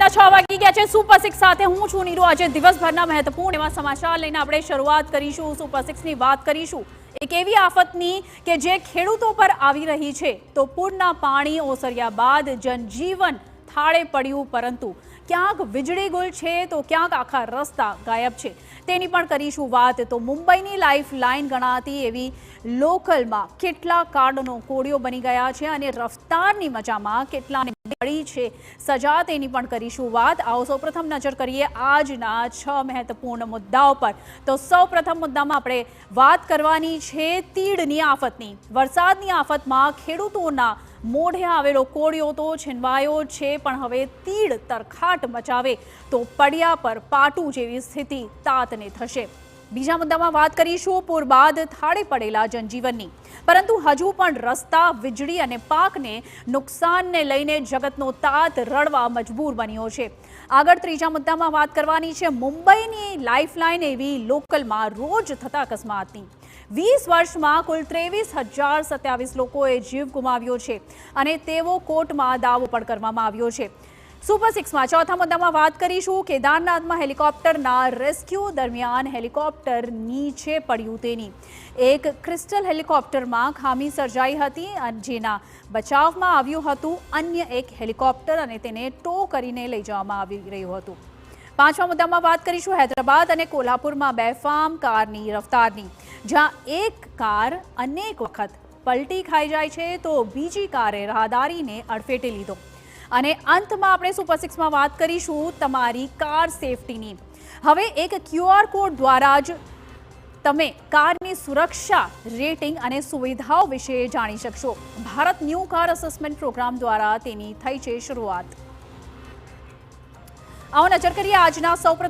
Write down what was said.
સાંજના 6 વાગી ગયા છે। સુપર 6 સાથે હું છું નીરુ। આજે દિવસભરના મહત્વપૂર્ણ એવા સમાચાર લઈને આપણે શરૂઆત કરીશું। સુપર 6 ની વાત કરીશું એક એવી આફતની કે જે ખેડૂતો પર આવી રહી છે। તો પૂરના પાણી ઓસર્યા બાદ જનજીવન થાળે પડ્યું, પરંતુ ક્યાંક વીજળી ગુલ છે તો ક્યાંક આખા રસ્તા ગાયબ છે, તેની પણ કરીશું વાત। તો મુંબઈની લાઇફ લાઇન ગણાતી એવી લોકલમાં કેટલા કાર્ડનો કોડિયો બની ગયા છે અને રફતારની મજામાં કેટલાને મળી છે સજા, તેની પણ કરીશું વાત। આવો સૌપ્રથમ નજર કરીએ આજના 6 મહત્વપૂર્ણ મુદ્દાઓ પર। તો સૌપ્રથમ મુદ્દામાં આપણે વાત કરવાની છે તીડની આફતની। વરસાદની આફતમાં ખેડૂતોના મોઢે આવેલો કોડિયો તો છીનવાયો છે, પણ હવે તીડ તરખાટ મચાવે તો પડ્યા પર પાટું જેવી સ્થિતિ તાતને થશે। બીજા મુદ્દામાં વાત કરીશું પૂર બાદ થાળે પડેલા જનજીવનની, પરંતુ હજુ પણ રસ્તા, વીજળી અને પાકને નુકસાનને લઈને જગતનો તાત રડવા મજબૂર બન્યો છે। આગળ ત્રીજા મુદ્દામાં વાત કરવાની છે મુંબઈની લાઇફલાઇન એવી લોકલમાં રોજ થતા અકસ્માતની। 20 વર્ષમાં કુલ 23,027 લોકોએ જીવ ગુમાવ્યો છે અને તેવો કોર્ટમાં દાવો પણ કરવામાં આવ્યો છે। સુપર 6માં ચોથા મુદ્દામાં વાત કરીશું કેદારનાથમાં હેલિકોપ્ટરના રેસ્ક્યુ દરમિયાન હેલિકોપ્ટર નીચે પડ્યું તેની। એક ક્રિસ્ટલ હેલિકોપ્ટરમાં ખામી સર્જાઈ હતી અને જેના બચાવમાં આવ્યું હતું અન્ય એક હેલિકોપ્ટર અને તેને ટો કરીને લઈ જવામાં આવી રહ્યું હતું। પાંચમા મુદ્દામાં વાત કરીશું હૈદરાબાદ અને કોલ્હાપુરમાં બેફામ કારની રફતારની, જ્યાં એક કાર અનેક વખત પલટી ખાઈ જાય છે તો બીજી કારે રાહદારીને અડફેટે લીધો। અને અંતમાં આપણે સુપર 6માં વાત કરીશું તમારી કાર સેફટીની। હવે એક QR કોડ દ્વારા જ તમે કારની સુરક્ષા, રેટિંગ અને સુવિધાઓ વિશે જાણી શકશો। Bharat new car assessment programme દ્વારા તેની થઈ છે શરૂઆત। આવો નજર કરીએ આજના સૌપ્રથમ